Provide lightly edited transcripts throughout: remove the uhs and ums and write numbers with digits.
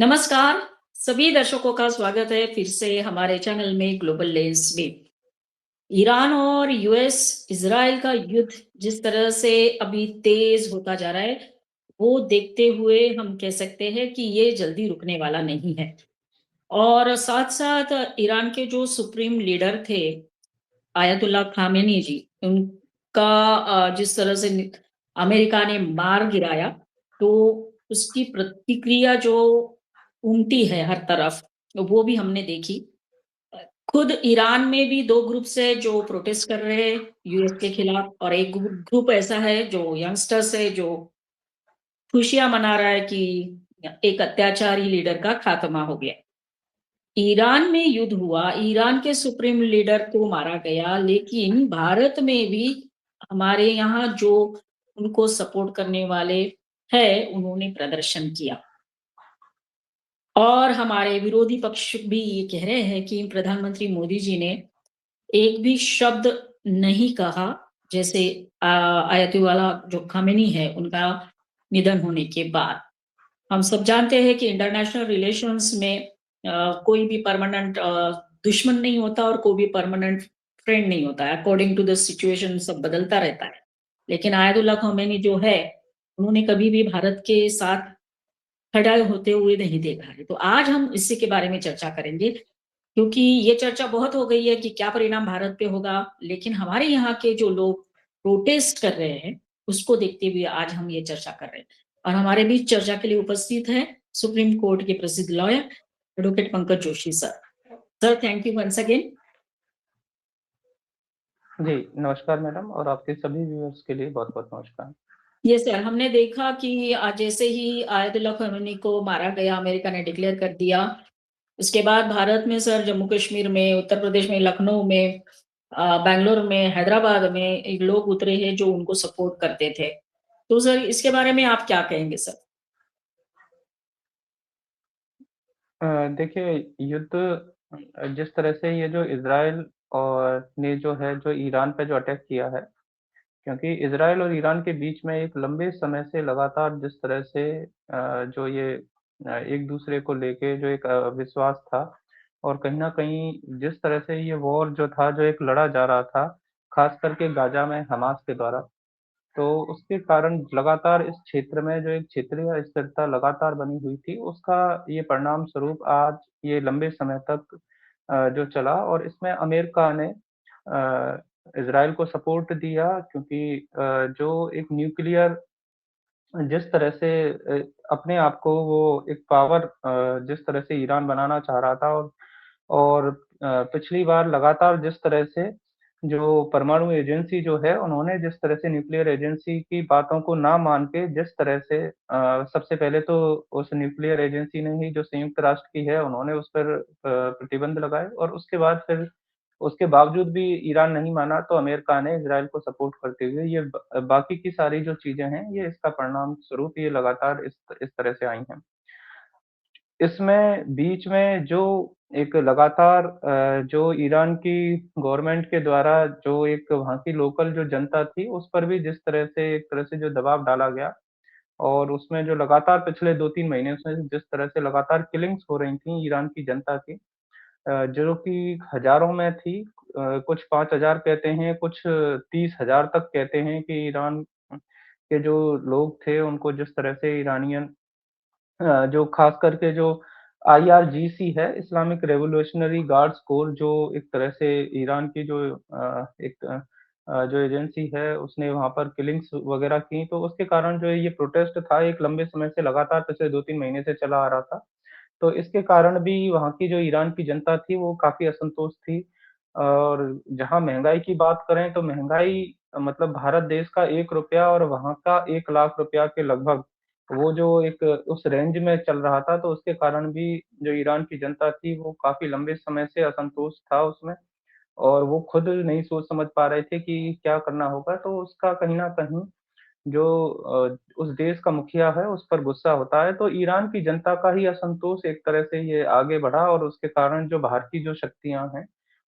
नमस्कार, सभी दर्शकों का स्वागत है फिर से हमारे चैनल में ग्लोबल लेंस में। ईरान और यूएस इज़राइल का युद्ध जिस तरह से अभी तेज होता जा रहा है, वो देखते हुए हम कह सकते हैं कि ये जल्दी रुकने वाला नहीं है। और साथ-साथ ईरान के जो सुप्रीम लीडर थे, आयतुल्लाह खामेनी जी, उनका जिस तरह से अमेरिका ने मार गिराया, तो उसकी प्रतिक्रिया जो उमटी है हर तरफ, वो भी हमने देखी। अ, खुद ईरान में भी 2 ग्रुप्स है जो प्रोटेस्ट कर रहे हैं यूएस के खिलाफ और एक ग्रुप ऐसा है जो यंगस्टर्स है जो खुशियाँ मना रहा है कि एक अत्याचारी लीडर का खात्मा हो गया। ईरान में युद्ध हुआ, ईरान के सुप्रीम लीडर को मारा गया, लेकिन भारत में भी हमारे यहाँ जो उनको सपोर्ट करने वाले हैं, उन्होंने प्रदर्शन किया। और हमारे विरोधी पक्ष भी ये कह रहे हैं कि प्रधानमंत्री मोदी जी ने एक भी शब्द नहीं कहा, जैसे आयतुल्लाह जो खामेनी है, उनका निधन होने के बाद। हम सब जानते हैं कि इंटरनेशनल रिलेशंस में कोई भी परमानेंट दुश्मन नहीं होता और कोई भी परमानेंट फ्रेंड नहीं होता है। अकॉर्डिंग टू द सिचुएशन सब बदलता रहता है। लेकिन आयतुल्लाह khomeini जो है, उन्होंने कभी भी भारत के साथ खड़ा होते हुए नहीं देखा है। तो आज हम इसी के बारे में चर्चा करेंगे, क्योंकि ये चर्चा बहुत हो गई है कि क्या परिणाम भारत पे होगा, लेकिन हमारे यहाँ के जो लोग प्रोटेस्ट कर रहे हैं, उसको देखते हुए आज हम ये चर्चा कर रहे हैं। और हमारे बीच चर्चा के लिए उपस्थित हैं सुप्रीम कोर्ट के प्रसिद्ध lawyer advocate Pankaj Joshi sir. Sir, thank you once again. जी, नमस्कार मैडम और आपके सभी व्यूअर्स के लिए बहुत-बहुत नमस्कार। ये सर, हमने देखा कि जैसे ही आयतुल्लाह khomeini को मारा गया, अमेरिका ने डिक्लेयर कर दिया। उसके बाद भारत में सर जम्मू कश्मीर में, उत्तर प्रदेश में, लखनऊ में, बैंगलोर में, हैदराबाद में एक लोग उतरे हैं जो उनको सपोर्ट करते थे। तो सर इसके बारे में आप क्या कहेंगे सर? देखिए युद्ध जिस तरह से ये जो इज़राइल और ने जो है जो ईरान पे जो अटैक किया है, क्योंकि इज़राइल और ईरान के बीच में एक लंबे समय से लगातार जिस तरह से जो ये एक-दूसरे को लेके जो एक विश्वास था और कहीं न कहीं जिस तरह से ये वॉर जो था, जो एक लड़ा जा रहा था, ख़ास करके गाज़ा में हमास के द्वारा, तो उसके कारण लगातार इस क्षेत्र में जो एक क्षेत्रीय अस्थिरता लगातार बनी हुई थी, उसका ये परिणाम स्वरूप आज ये लंबे समय तक जो चला और इसमें अमेरिका ने इज़राइल को सपोर्ट दिया क्योंकि जो एक न्यूक्लियर जिस तरह से अपने आप को वो एक पावर जिस तरह से ईरान बनाना चाह रहा था और पिछली बार लगातार जिस तरह से जो परमाणु एजेंसी जो है, उन्होंने जिस तरह से न्यूक्लियर एजेंसी की बातों को ना मान के जिस तरह से सबसे पहले तो उस न्यूक्लियर एजेंसी ने ही जो संयुक्त राष्ट्र की है, उन्होंने उस पर प्रतिबंध लगाए और उसके बाद फिर उसके बावजूद भी ईरान नहीं माना, तो अमेरिका ने इज़राइल को सपोर्ट करते हुए ये बाकी की सारी जो चीज़ें हैं, ये इसका परिणाम स्वरूप ये लगातार इस तरह से आई हैं। इसमें बीच में जो एक लगातार जो ईरान की गवर्नमेंट के द्वारा जो एक वहाँ की लोकल जो जनता थी, उस पर भी जिस तरह से एक तरह से जो दबाव डाला गया और उसमें जो लगातार पिछले 2-3 महीने से जिस तरह से लगातार किलिंग्स हो रही थी ईरान की जनता की, जो कि हज़ारों में थी। कुछ 5,000 कहते हैं, कुछ 30,000 तक कहते हैं कि ईरान के जो लोग थे, उनको जिस तरह से ईरानियन जो ख़ास करके जो आईआरजीसी है, इस्लामिक रिवोल्यूशनरी गार्ड्स कोर जो एक तरह से ईरान की जो जो एजेंसी है, उसने वहाँ पर किलिंग्स वग़ैरह की, तो उसके कारण जो है ये प्रोटेस्ट था, एक लंबे समय से लगातार पिछले 2-3 महीने से चला आ रहा था। तो इसके कारण भी वहाँ की जो ईरान की जनता थी, वो काफ़ी असंतुष्ट थी और जहाँ महँगाई की बात करें, तो महँगाई मतलब भारत देश का ₹1 और वहाँ का ₹1,00,000 के लगभग वो जो एक उस रेंज में चल रहा था, तो उसके कारण भी जो ईरान की जनता थी, वो काफ़ी लंबे समय से असंतुष्ट था उसमें और वो खुद नहीं सोच समझ पा रहे थे कि क्या करना होगा। तो उसका कहीं न कहीं जो उस देश का मुखिया है, उस पर गुस्सा होता है। तो ईरान की जनता का ही असंतोष एक तरह से ये आगे बढ़ा और उसके कारण जो बाहर की जो शक्तियाँ हैं,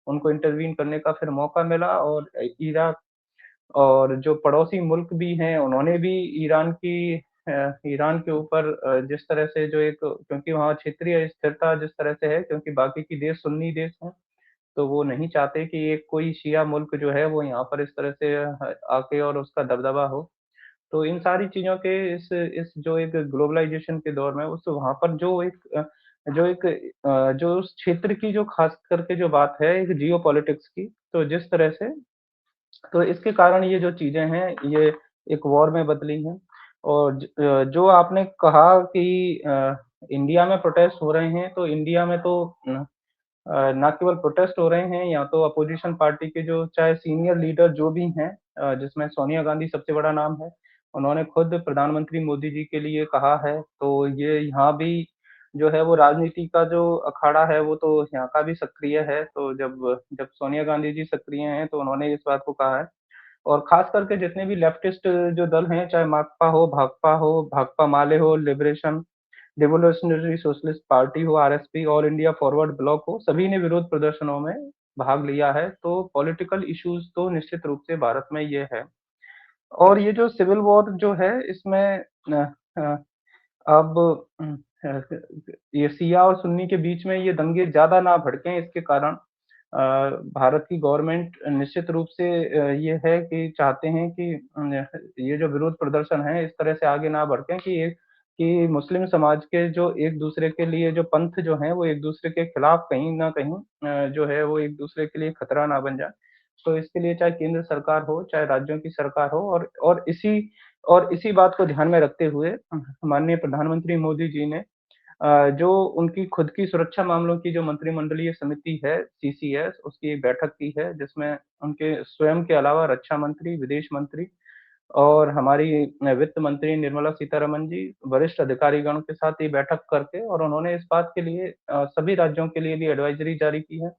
उनको इंटरवीन करने का फिर मौका मिला और इराक और जो पड़ोसी मुल्क भी हैं, उन्होंने भी ईरान की ईरान के ऊपर जिस तरह से जो एक क्योंकि वहाँ क्षेत्रीय स्थिरता जिस तरह से है क्योंकि बाकी की देश सुन्नी देश हैं, तो वो नहीं चाहते कि एक कोई शिया मुल्क जो है वो यहाँ पर इस तरह से आके और उसका दबदबा हो। तो इन सारी चीज़ों के इस जो एक ग्लोबलाइज़ेशन के दौर में उस वहाँ पर जो उस क्षेत्र की जो ख़ास करके जो बात है एक जियोपॉलिटिक्स की, तो जिस तरह से तो इसके कारण ये जो चीज़ें हैं, ये एक वॉर में बदली हैं और जो आपने कहा कि इंडिया में प्रोटेस्ट हो रहे हैं, तो इंडिया में तो ना केवल प्रोटेस्ट हो रहे हैं, या तो अपोज़िशन पार्टी के जो चाहे सीनियर लीडर जो भी हैं जिसमें सोनिया गांधी सबसे बड़ा नाम है, उन्होंने खुद प्रधानमंत्री मोदी जी के लिए कहा है, तो ये यहाँ भी जो है वो राजनीति का जो अखाड़ा है, वो तो यहाँ का भी सक्रिय है, तो जब जब सोनिया गांधी जी सक्रिय हैं, तो उन्होंने इस बात को कहा है और ख़ास करके जितने भी लेफ्टिस्ट जो दल हैं, चाहे माकपा हो, भाकपा माले हो, लिबरेशन रिवोल्यूशनरी सोशलिस्ट पार्टी हो, RSP, all India forward block हो, सभी ने विरोध प्रदर्शनों में भाग लिया है। तो पॉलिटिकल इश्यूज़ तो निश्चित रूप से भारत में ये है। और ये जो सिविल वॉर जो है इसमें अ, अब अ, ये शिया और सुन्नी के बीच में ये दंगे ज़्यादा ना भड़कें इसके कारण भारत की गवर्नमेंट निश्चित रूप से ये है कि चाहते हैं कि ये जो विरोध प्रदर्शन है इस तरह से आगे ना बढ़ें कि मुस्लिम समाज के जो एक-दूसरे के लिए जो पंथ जो हैं वो एक-दूसरे के खिलाफ कहीं न कहीं जो है वो एक-दूसरे के लिए खतरा ना बन जाए। तो इसके लिए चाहे केंद्र सरकार हो, चाहे राज्यों की सरकार हो और इसी बात को ध्यान में रखते हुए माननीय प्रधानमंत्री मोदी जी ने जो उनकी खुद की सुरक्षा मामलों की जो मंत्रिमंडलीय समिति है, सीसीएस, उसकी एक बैठक की है, जिसमें उनके स्वयं के अलावा रक्षा मंत्री, विदेश मंत्री और हमारी वित्त मंत्री निर्मला सीतारमण जी, वरिष्ठ अधिकारीगण के साथ ये बैठक करके और उन्होंने इस बात के लिए सभी राज्यों के लिए भी एडवाइज़री जारी की है।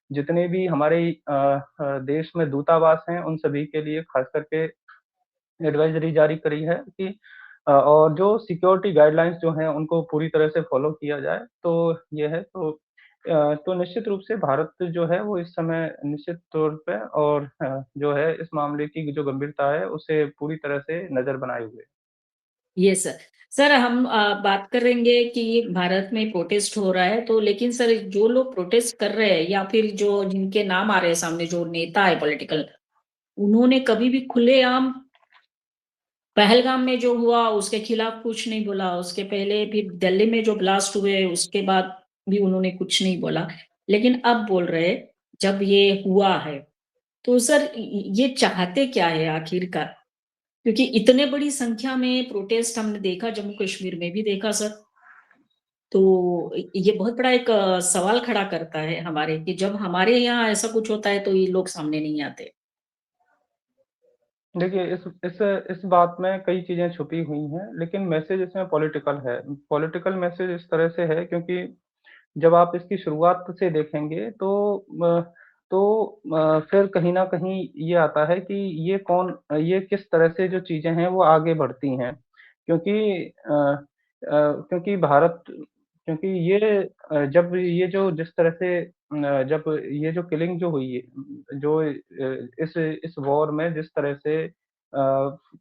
जितने भी हमारे देश में दूतावास हैं, उन सभी के लिए खास करके एडवाइज़री जारी करी है कि और जो सिक्योरिटी गाइडलाइंस जो हैं उनको पूरी तरह से फ़ॉलो किया जाए। तो ये है तो निश्चित रूप से भारत जो है वो इस समय निश्चित तौर पे और जो है इस मामले की जो गंभीरता है उसे पूरी तरह से नज़र बनाए हुए है। Yes sir. सर हम बात करेंगे कि भारत में प्रोटेस्ट हो रहा है तो लेकिन सर जो लोग प्रोटेस्ट कर रहे हैं या फिर जो जिनके नाम आ रहे हैं सामने जो नेता है पॉलिटिकल, उन्होंने कभी भी खुलेआम पहलगाम में जो हुआ उसके खिलाफ कुछ नहीं बोला, उसके पहले फिर दिल्ली में जो ब्लास्ट हुए उसके बाद भी उन्होंने कुछ नहीं बोला। लेकिन अब बोल रहे हैं जब ये हुआ है, तो सर ये चाहते क्या है आखिरकार? क्योंकि इतने बड़ी संख्या में प्रोटेस्ट हमने देखा जम्मू कश्मीर में भी देखा सर। तो ये बहुत बड़ा एक सवाल खड़ा करता है हमारे कि जब हमारे यहाँ ऐसा कुछ होता है तो ये लोग सामने नहीं आते। देखिए इस बात में कई चीज़ें छुपी हुई हैं, लेकिन मैसेज इसमें पॉलिटिकल है। पॉलिटिकल मैसेज इस तरह से है क्योंकि जब आप इसकी शुरुआत से देखेंगे फिर कहीं न कहीं ये आता है कि ये किस तरह से जो चीज़ें हैं वो आगे बढ़ती हैं। क्योंकि क्योंकि भारत क्योंकि जब ये जो जिस तरह से जब ये जो किलिंग जो हुई है, जो इस वॉर में जिस तरह से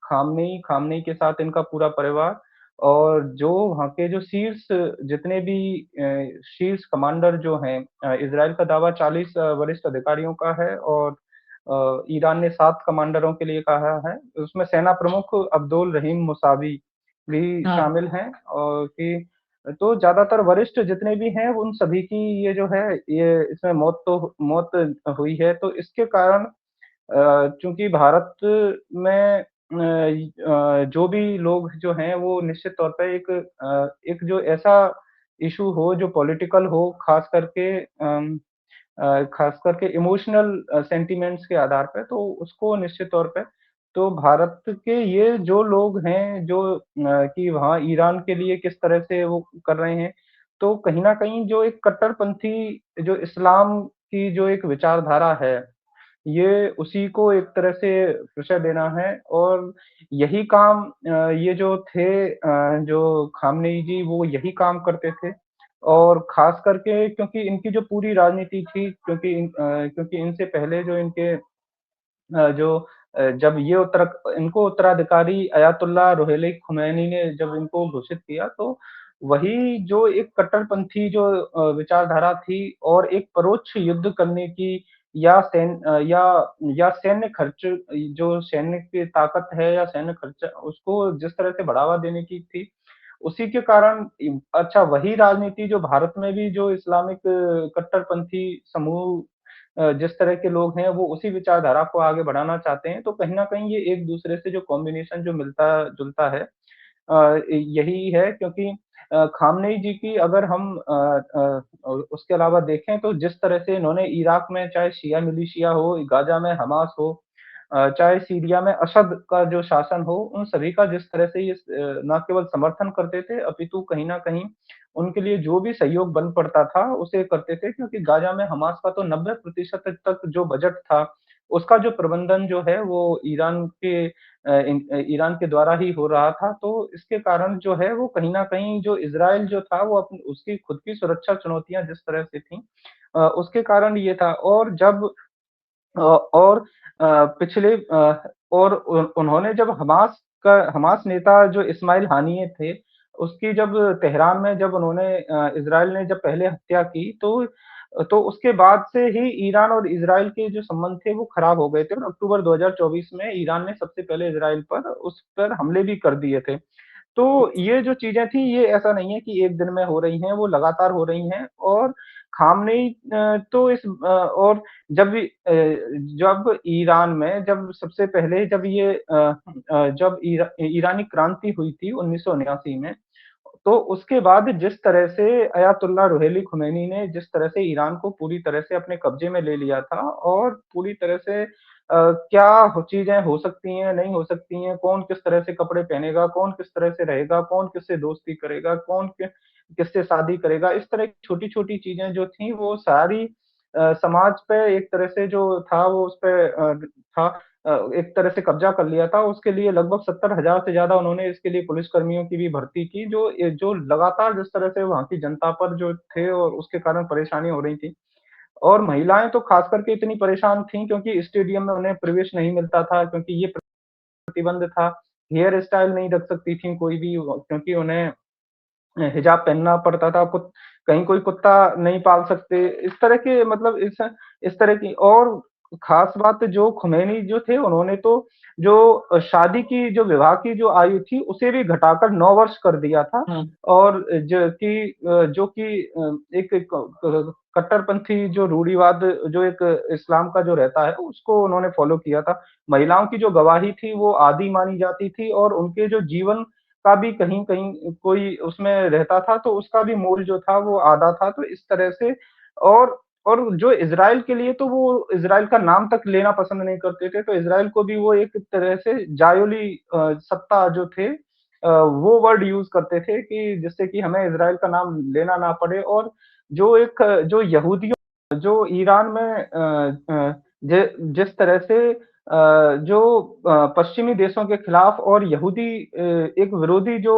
खामनेई के साथ इनका पूरा परिवार और जो वहाँ के जो जितने भी शीर्ष कमांडर जो हैं इज़राइल का दावा 40 वरिष्ठ अधिकारियों का है और ईरान ने 7 कमांडरों के लिए कहा है। उसमें सेना प्रमुख अब्दुल रहीम मुसावी भी हाँ। शामिल हैं और कि तो ज़्यादातर वरिष्ठ जितने भी हैं उन सभी की ये जो है ये इसमें मौत हुई है। तो इसके कारण चूँकि भारत में जो भी लोग जो हैं वो निश्चित तौर पे एक जो ऐसा इश्यू हो जो पॉलिटिकल हो ख़ास करके इमोशनल सेंटिमेंट्स के आधार पे तो उसको निश्चित तौर पे तो भारत के ये जो लोग हैं जो कि वहाँ ईरान के लिए किस तरह से वो कर रहे हैं, तो कहीं न कहीं जो एक कट्टरपंथी जो इस्लाम की जो एक विचारधारा है ये उसी को एक तरह से प्रशय देना है और यही काम ये जो थे जो खामनेई जी वो यही काम करते थे और ख़ास करके क्योंकि इनकी जो पूरी राजनीति थी क्योंकि इनसे पहले जो इनके जो जब ये इनको उत्तराधिकारी अयातुल्लाह रुहेली खुमैनी ने जब इनको घोषित किया, तो वही जो एक कट्टरपंथी जो विचारधारा थी और एक परोक्ष युद्ध करने की या सैन्य खर्च, जो सैन्य की ताकत है या सैन्य खर्च उसको जिस तरह से बढ़ावा देने की थी, उसी के कारण अच्छा वही राजनीति जो भारत में भी जो इस्लामिक कट्टरपंथी समूह जिस तरह के लोग हैं वो उसी विचारधारा को आगे बढ़ाना चाहते हैं, तो कहीं न कहीं ये एक-दूसरे से जो कॉम्बिनेशन जो मिलता-जुलता है यही है, क्योंकि खामनेई जी की अगर हम उसके अलावा देखें तो जिस तरह से इन्होंने इराक में चाहे शिया मिलिशिया हो, गाज़ा में हमास हो, चाहे सीरिया में असद का जो शासन हो, उन सभी का जिस तरह से ये ना केवल समर्थन करते थे, अपितु कहीं न कहीं उनके लिए जो भी सहयोग बन पड़ता था, उसे करते थे, क्योंकि गाज़ा में हमास का तो 90% तक जो बजट था, उसका जो प्रबंधन जो है वो ईरान के द्वारा ही हो रहा था। तो इसके कारण जो है वो कहीं न कहीं जो इज़राइल जो था वो उसकी खुद की सुरक्षा चुनौतियाँ जिस तरह से थीं, उसके कारण ये था। और जब और पिछले और उन्होंने जब हमास नेता जो इस्माइल हानिये थे, उसकी जब तेहरान में जब उन्होंने इज़राइल ने जब पहले हत्या की, तो उसके बाद से ही ईरान और इज़राइल के जो संबंध थे वो खराब हो गए थे, और अक्टूबर 2024 में ईरान ने सबसे पहले इज़राइल पर उस पर हमले भी कर दिए थे। तो ये जो चीज़ें थी, ये ऐसा नहीं है कि एक दिन में हो रही हैं, वो लगातार हो रही हैं। और खामनेई तो और जब ईरान में जब सबसे पहले जब ईरानी क्रांति हुई थी 1979 में, तो उसके बाद जिस तरह से अयातुल्लाह रुहेली खुमैनी ने जिस तरह से ईरान को पूरी तरह से अपने कब्ज़े में ले लिया था, और पूरी तरह से क्या हो चीज़ें हो सकती हैं, नहीं हो सकती हैं, कौन किस तरह से कपड़े पहनेगा, कौन किस तरह से रहेगा, कौन किससे दोस्ती करेगा, कौन किससे शादी करेगा, इस तरह की छोटी-छोटी चीज़ें जो थीं वो सारी समाज पे एक तरह से जो था वो उसपे था एक तरह से कब्ज़ा कर लिया था। उसके लिए लगभग 70,000 से ज़्यादा उन्होंने इसके लिए पुलिसकर्मियों की भी भर्ती की, जो लगातार जिस तरह से वहाँ की जनता पर जो थे और उसके कारण परेशानी हो रही थी। और महिलाएँ तो ख़ास करके इतनी परेशान थीं, क्योंकि स्टेडियम में उन्हें प्रवेश नहीं मिलता था, क्योंकि ये प्रतिबंध था। हेयर स्टाइल नहीं रख सकती थीं कोई भी, क्योंकि उन्हें हिजाब पहनना पड़ता था। कहीं कोई कुत्ता नहीं पाल सकते, इस तरह के मतलब इस तरह की। और ख़ास बात जो खुमैनी जो थे, उन्होंने तो जो शादी की जो विवाह की जो आयु थी, उसे भी घटाकर 9 वर्ष कर दिया था। हाँ, और जो कि एक एक कट्टरपंथी जो रूढ़िवाद जो एक इस्लाम का जो रहता है, उसको उन्होंने फ़ॉलो किया था। महिलाओं की जो गवाही थी, वो आधी मानी जाती थी, और उनके जो जीवन का भी कहीं-कहीं कोई उसमें रहता था, तो उसका भी मोल जो था वो आधा था। तो इस तरह से और और जो इज़राइल के लिए, तो वो इज़राइल का नाम तक लेना पसंद नहीं करते थे, तो इज़राइल को भी वो एक तरह से जायोली सत्ता जो थे वो वर्ड यूज़ करते थे कि जिससे कि हमें इज़राइल का नाम लेना ना पड़े। और जो यहूदियों जो ईरान में जिस तरह से जो पश्चिमी देशों के खिलाफ और एक विरोधी जो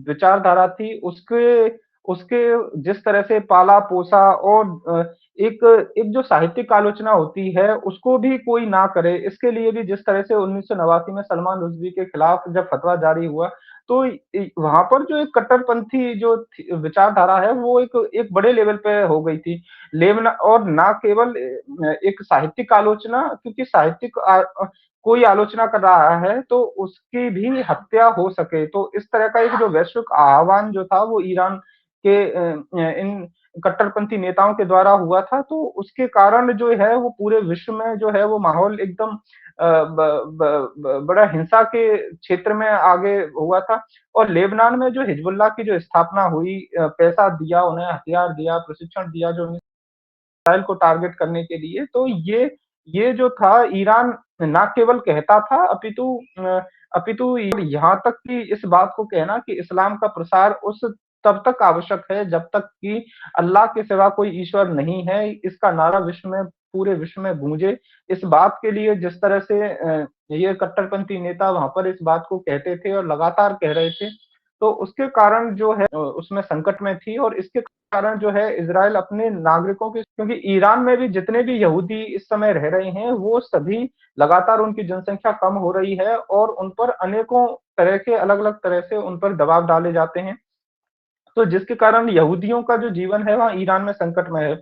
विचारधारा थी, उसके उसके जिस तरह से पाला-पोसा और एक एक जो साहित्यिक आलोचना होती है, उसको भी कोई ना करे, इसके लिए भी जिस तरह से 1989 में सलमान रुश्दी के खिलाफ जब फतवा जारी हुआ, तो वहाँ पर जो एक कट्टरपंथी जो विचारधारा है, वो एक बड़े लेवल पे हो गई थी। लेवना और ना केवल एक साहित्यिक आलोचना, क्योंकि कोई आलोचना कर रहा है तो उसकी भी हत्या हो सके, तो इस तरह का एक जो वैश्विक आह्वान जो था वो ईरान के इन कट्टरपंथी नेताओं के द्वारा हुआ था, तो उसके कारण जो है वो पूरे विश्व में जो है वो माहौल एकदम ब ब ब बड़ा हिंसा के क्षेत्र में आगे हुआ था। और लेबनान में जो हिजबुल्लाह की जो स्थापना हुई, पैसा दिया, उन्हें हथियार दिया, प्रशिक्षण दिया, जो इसराइल को टारगेट करने के लिए, तो ये जो था ईरान ना केवल कहता था, अपितु यहाँ तक कि इस बात को कहना कि इस्लाम का प्रसार उस तब तक आवश्यक है जब तक कि अल्लाह के सिवा कोई ईश्वर नहीं है, इसका नारा पूरे विश्व में गूंजे। इस बात के लिए जिस तरह से ये कट्टरपंथी नेता वहाँ पर इस बात को कहते थे और लगातार कह रहे थे, तो उसके कारण जो है उसमें संकट में थी और इसके कारण जो है इज़राइल अपने नागरिकों के क्योंकि ईरान में भी जितने भी यहूदी इस समय रह रहे हैं, वो सभी लगातार उनकी जनसंख्या कम हो रही है और उन पर अनेकों तरह के अलग-अलग तरह से उन पर दबाव डाले जाते हैं। तो जिसके कारण यहूदियों का जो जीवन है वहाँ ईरान में संकट में है।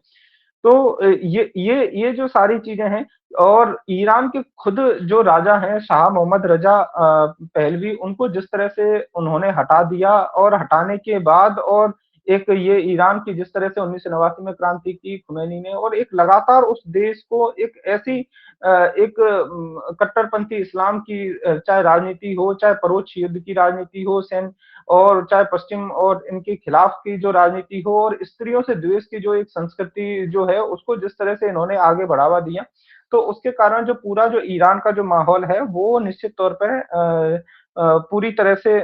तो ये जो सारी चीज़ें हैं और ईरान के खुद जो राजा हैं शाह मोहम्मद रज़ा पहलवी उनको जिस तरह से उन्होंने हटा दिया और हटाने के बाद और एक ये ईरान की जिस तरह से 1989 में क्रांति की खुमैनी ने और एक लगातार उस देश को एक ऐसी एक कट्टरपंथी इस्लाम की चाहे राजनीति हो, चाहे परोक्ष युद्ध की राजनीति हो, और चाहे पश्चिम और इनके खिलाफ की जो राजनीति हो और स्त्रियों से द्वेष की जो एक संस्कृति जो है, उसको जिस तरह से इन्होंने आगे बढ़ावा दिया, तो उसके कारण जो पूरा जो ईरान का जो माहौल है, वो निश्चित तौर पे पूरी तरह से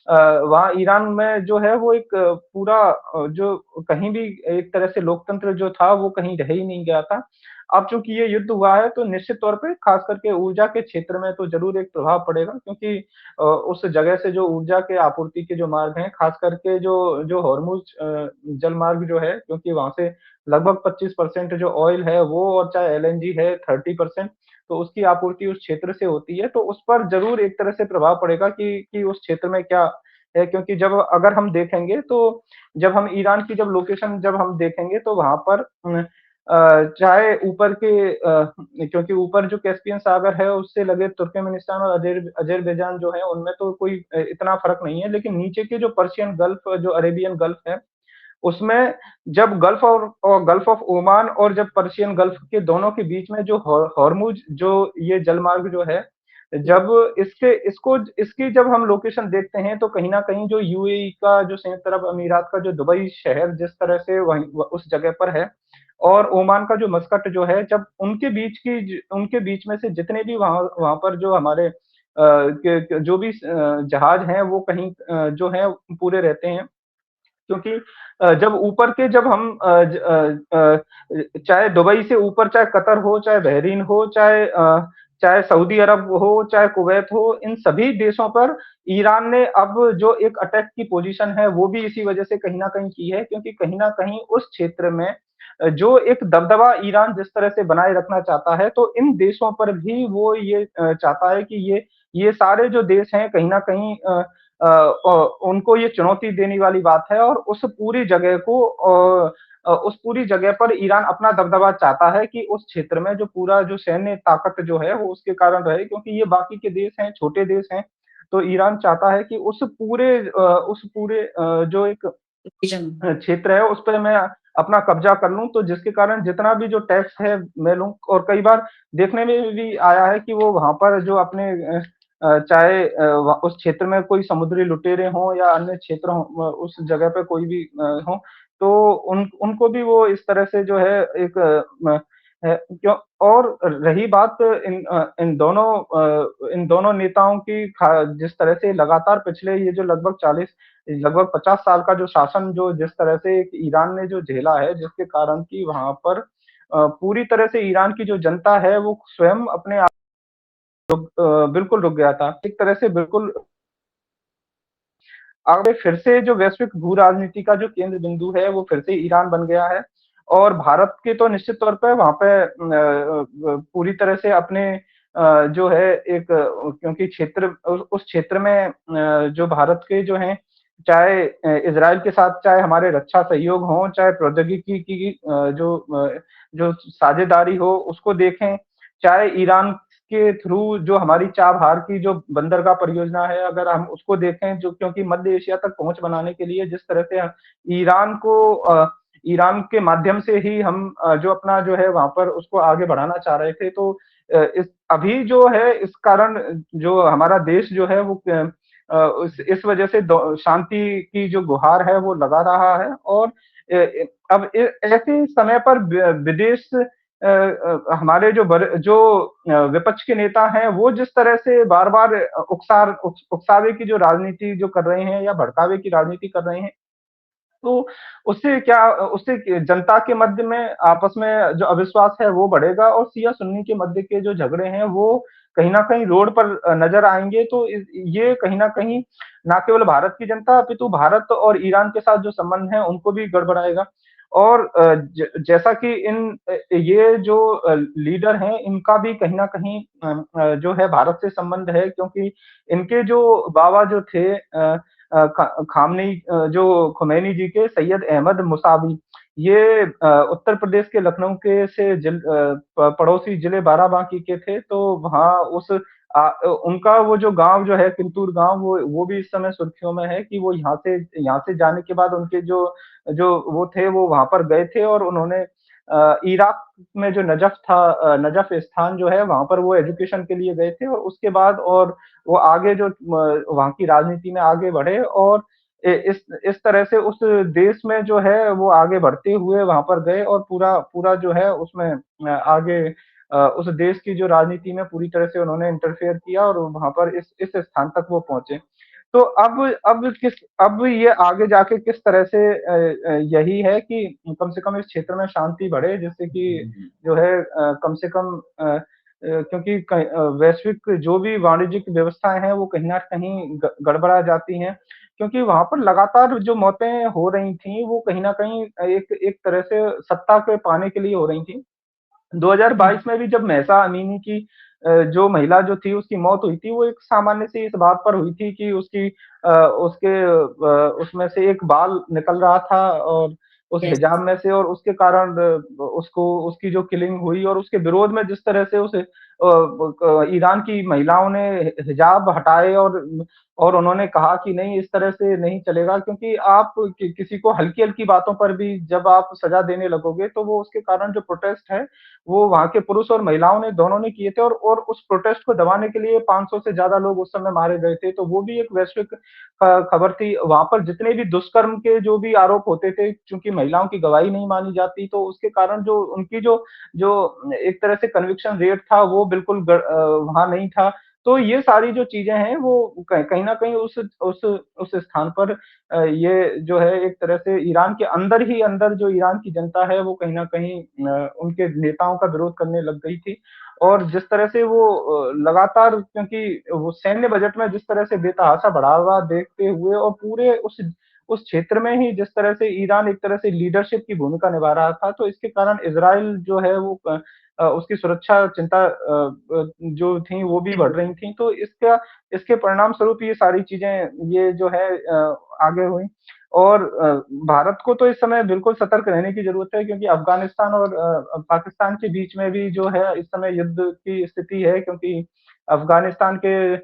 वहाँ ईरान में जो है वो एक पूरा जो कहीं भी एक तरह से लोकतंत्र जो था, वो कहीं रह ही नहीं गया था। अब चूँकि ये युद्ध हुआ है, तो निश्चित तौर पे ख़ास करके ऊर्जा के क्षेत्र में तो ज़रूर एक प्रभाव पड़ेगा क्योंकि उस जगह से जो ऊर्जा के आपूर्ति के जो मार्ग हैं, ख़ास करके जो जो हॉर्मुज़ जलमार्ग जो है क्योंकि वहाँ से लगभग 25% जो ऑयल है वो और चाहे एलएनजी है 30% तो उसकी आपूर्ति उस क्षेत्र से होती है, तो उस पर ज़रूर एक तरह से प्रभाव पड़ेगा कि उस क्षेत्र में क्या है क्योंकि जब अगर हम देखेंगे तो जब हम ईरान की जब लोकेशन जब हम देखेंगे तो वहाँ पर चाहे ऊपर के क्योंकि ऊपर जो कैस्पियन सागर है उससे लगे तुर्कमेनिस्तान और अज़रबैजान जो है उनमें तो कोई इतना फ़र्क नहीं है, लेकिन नीचे के जो पर्शियन गल्फ जो अरेबियन गल्फ है, उसमें जब गल्फ और गल्फ ऑफ ओमान और जब पर्शियन गल्फ के दोनों के बीच में जो हॉर्मुज़ जो ये जलमार्ग जो है, जी, जब इसकी जब हम लोकेशन देखते हैं तो कहीं न कहीं जो यूएई का जो संयुक्त अरब अमीरात का जो दुबई शहर जिस तरह से वहीं उस जगह पर है और ओमान का जो मस्कट जो है, जब उनके बीच में से जितने भी वहाँ वहाँ पर जो हमारे के जो भी जहाज हैं वो कहीं जो है पूरे रहते हैं। क्योंकि जब ऊपर के जब हम चाहे दुबई से ऊपर चाहे कतर हो, चाहे बहरीन हो, चाहे सऊदी अरब हो, चाहे कुवैत हो, इन सभी देशों पर ईरान ने अब जो एक अटैक की पोज़ीशन है, वो भी इसी वजह से कहीं न कहीं की है क्योंकि कहीं न कहीं उस क्षेत्र में जो एक दबदबा ईरान जिस तरह से बनाए रखना चाहता है, तो इन देशों पर भी वो ये चाहता है कि ये सारे जो देश हैं कहीं न कहीं उनको ये चुनौती देने वाली बात है और उस पूरी जगह पर ईरान अपना दबदबा चाहता है कि उस क्षेत्र में जो पूरा जो सैन्य ताकत जो है वो उसके कारण रहे क्योंकि ये बाकी के देश हैं, छोटे देश हैं, तो ईरान चाहता है कि उस पूरे जो एक विज़न क्षेत्र है उस पे मैं अपना कब्ज़ा कर लूँ, तो जिसके कारण जितना भी जो टैक्स है मैं लूँ और कई बार देखने में भी आया है कि वो वहाँ पर जो अपने चाहे व उस क्षेत्र में कोई समुद्री लुटेरे हों या अन्य क्षेत्र हों उस जगह पे कोई भी हों, तो उनको भी वो इस तरह से जो है एक क्यों और रही बात इन दोनों नेताओं की जिस तरह से लगातार पिछले ये जो लगभग 50 साल का जो शासन जो जिस तरह से एक ईरान ने जो झेला है, जिसके कारण कि वहाँ पर पूरी तरह से ईरान की जो जनता है, वो स्वयं अपने आप बिल्कुल रुक गया था। एक तरह से बिल्कुल अब फिर से जो वैश्विक भू-राजनीति का जो केंद्र बिंदु है, वो फिर से ईरान बन गया है और भारत के तो निश्चित तौर पे वहाँ पे पूरी तरह से अपने जो है एक क्योंकि क्षेत्र उस क्षेत्र में जो भारत के जो हैं, चाहे इज़राइल के साथ चाहे हमारे रक्षा सहयोग हों, चाहे प्रौद्योगिकी की जो साझेदारी हो, उसको देखें, चाहे ईरान के थ्रू जो हमारी चाबहार की जो बंदरगाह परियोजना है, अगर हम उसको देखें जो क्योंकि मध्य एशिया तक पहुँच बनाने के लिए जिस तरह से ईरान को ईरान के माध्यम से ही हम जो अपना जो है वहाँ पर उसको आगे बढ़ाना चाह रहे थे। तो इस अभी जो है इस कारण जो हमारा देश जो है वो इस वजह से शांति की जो गुहार है वो लगा रहा है और अब ऐसे समय पर विदेश हमारे विपक्ष के नेता हैं, वो जिस तरह से बार-बार उकसावे की जो राजनीति जो कर रहे हैं या भड़कावे की राजनीति कर रहे हैं, तो उससे जनता के मध्य में आपस में जो अविश्वास है वो बढ़ेगा, और शिया सुन्नी के मध्य के जो झगड़े हैं वो कहीं न कहीं रोड पर नज़र आएँगे। तो ये कहीं न कहीं ना केवल भारत की जनता अपितु भारत और ईरान के साथ जो संबंध है उनको भी गड़बड़ाएगा। और जैसा कि ये जो लीडर हैं इनका भी कहीं न कहीं जो है भारत से संबंध है, क्योंकि इनके जो बाबा जो थे खामनेई, जो खुमैनी जी के सैयद अहमद मुसावी, ये उत्तर प्रदेश के लखनऊ के से पड़ोसी जिले बाराबांकी के थे। तो वहाँ उनका वो जो गाँव जो है किंतूर गाँव, वो भी इस समय सुर्खियों में है कि वो यहाँ से जाने के बाद उनके जो जो वो थे वो वहाँ पर गए थे, और उन्होंने इराक में जो नजफ़ स्थान जो है वहाँ पर वो एजुकेशन के लिए गए थे, और उसके बाद और वो आगे जो वहाँ की राजनीति में आगे बढ़े, और इस तरह से उस देश में जो है वो आगे बढ़ते हुए वहाँ पर गए, और पूरा पूरा जो है उसमें आगे उस देश की जो राजनीति में पूरी तरह से उन्होंने इंटरफेयर किया, और वहाँ पर इस स्थान तक वो पहुँचे। तो अब ये आगे जाके किस तरह से यही है कि कम से कम इस क्षेत्र में शांति बढ़े, जिससे कि जो है कम से कम क्योंकि वैश्विक जो भी वाणिज्यिक व्यवस्थाएँ हैं वो कहीं न कहीं गड़बड़ा जाती हैं। क्योंकि वहाँ पर लगातार जो मौतें हो रही थीं वो कहीं न कहीं एक एक तरह से सत्ता के पाने के लिए हो रही थीं। हुँ, 2022 में भी जब महसा अमीनी की जो महिला जो थी उसकी मौत हुई थी, वो एक सामान्य सी इस बात पर हुई थी कि उसमें से एक बाल निकल रहा था, और उस यस, हिजाब में से, और उसके कारण उसको उसकी जो किलिंग हुई, और उसके विरोध में जिस तरह से ईरान की महिलाओं ने हिजाब हटाए, और उन्होंने कहा कि नहीं, इस तरह से नहीं चलेगा, क्योंकि आप किसी को हल्की-हल्की बातों पर भी जब आप सज़ा देने लगोगे तो वो उसके कारण जो प्रोटेस्ट है वो वहाँ के पुरुष और महिलाओं ने दोनों ने किए थे, और उस प्रोटेस्ट को दबाने के लिए 500 से ज़्यादा लोग उस समय मारे गए थे। तो वो भी एक वैश्विक खबर थी। वहाँ पर जितने भी दुष्कर्म के जो भी आरोप होते थे, चूँकि महिलाओं की गवाही नहीं मानी जाती, तो उसके कारण जो उनकी जो जो एक तरह से कन्विक्शन रेट था वो बिल्कुल वहाँ नहीं था। तो ये सारी जो चीज़ें हैं वो कहीं न कहीं उस स्थान पर ये जो है एक तरह से ईरान के अंदर ही अंदर जो ईरान की जनता है वो कहीं न कहीं उनके नेताओं का विरोध करने लग गई थी। और जिस तरह से वो लगातार, क्योंकि वो सैन्य बजट में जिस तरह से बेतहाशा बढ़ावा देखते हुए, और पूरे उस क्षेत्र में ही जिस तरह से ईरान एक तरह से लीडरशिप की भूमिका निभा रहा था, तो इसके कारण इज़राइल जो है वो उसकी सुरक्षा चिंता जो थी वो भी बढ़ बिल्कुल। रही थी। तो इसके परिणाम स्वरूप ये सारी चीज़ें ये जो है आगे हुई। और भारत को तो इस समय बिल्कुल सतर्क रहने की ज़रूरत है, क्योंकि अफ़गानिस्तान और पाकिस्तान के बीच में भी जो है इस समय युद्ध की स्थिति है, क्योंकि अफ़गानिस्तान के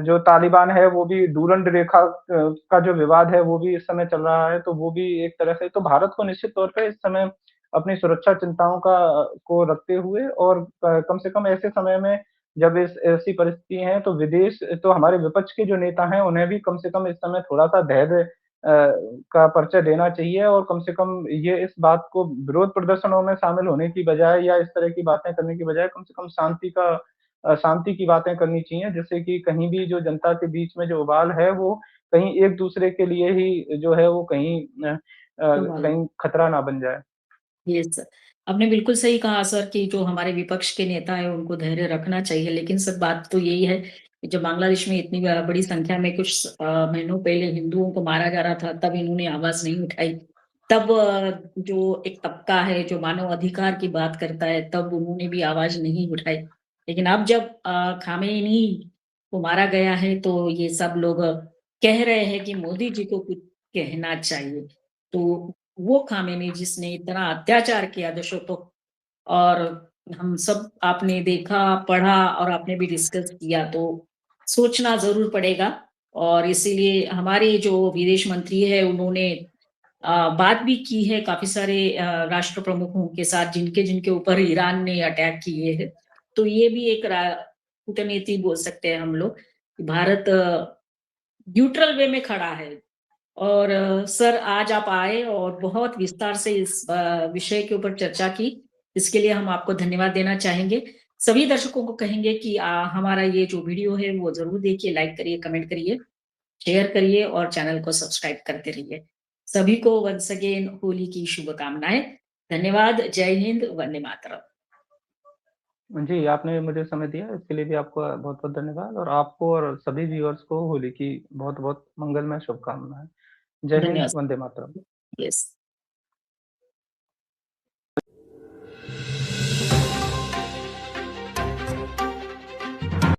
जो तालिबान है वो भी डूरंड रेखा का जो विवाद है वो भी इस समय चल रहा है, तो वो भी एक तरह से, तो भारत को निश्चित तौर पे इस समय अपनी सुरक्षा चिंताओं को रखते हुए, और कम से कम ऐसे समय में जब ऐसी परिस्थिति है, तो विदेश तो हमारे विपक्ष के जो नेता हैं उन्हें भी कम से कम इस समय थोड़ा-सा धैर्य का परिचय देना चाहिए, और कम से कम ये इस बात को विरोध प्रदर्शनों में शामिल होने की बजाय या इस तरह की बातें करने की बजाय कम से कम शांति की बातें करनी चाहिए, जिससे कि कहीं भी जो जनता के बीच में जो उबाल है वो कहीं एक-दूसरे के लिए ही जो है वो संभाल कहीं खतरा ना बन जाए। Yes sir. आपने बिल्कुल सही कहा सर कि जो हमारे विपक्ष के नेता हैं उनको धैर्य रखना चाहिए। लेकिन सर बात तो यही है कि जब बांग्लादेश में इतनी बड़ी संख्या में कुछ महीनों पहले हिंदुओं को मारा जा रहा था तब इन्होंने आवाज़ नहीं उठाई। तब जो एक तबका है जो मानव अधिकार की बात करता है तब उन्होंने भी आवाज़ नहीं उठाई। लेकिन अब जब खामेनी को मारा गया है तो ये सब लोग कह रहे हैं कि मोदी जी को कुछ कहना चाहिए। तो वो खामेनी जिसने इतना अत्याचार किया दशकों और हम सब आपने देखा, पढ़ा और आपने भी डिस्कस किया तो सोचना ज़रूर पड़ेगा और इसीलिए हमारे जो विदेश मंत्री हैं उन्होंने बात भी की है काफ़ी सारे राष्ट्र प्रमुखों के साथ जिनके-जिनके ऊपर ईरान ने अटैक किए हैं। तो ये भी एक कूटनीति बोल सकते हैं हम लोग कि भारत न्यूट्रल वे में खड़ा है। और सर आज आप आए और बहुत विस्तार से इस विषय के ऊपर चर्चा की, इसके लिए हम आपको धन्यवाद देना चाहेंगे। सभी दर्शकों को कहेंगे कि हमारा ये जो वीडियो है वो ज़रूर देखिए, लाइक करिए, कमेंट करिए, शेयर करिए और चैनल को सब्सक्राइब करते रहिए। सभी को वन्स अगेन होली की शुभकामनाएँ। धन्यवाद। जय हिंद, वंदे मातरम। जी, आपने मुझे समय दिया इसके लिए भी आपका बहुत-बहुत धन्यवाद और आपको और सभी व्यूअर्स को होली की बहुत-बहुत मंगलमय शुभकामनाएँ। जय हिंद, धन्यवाद। वंदे मातरम। यस।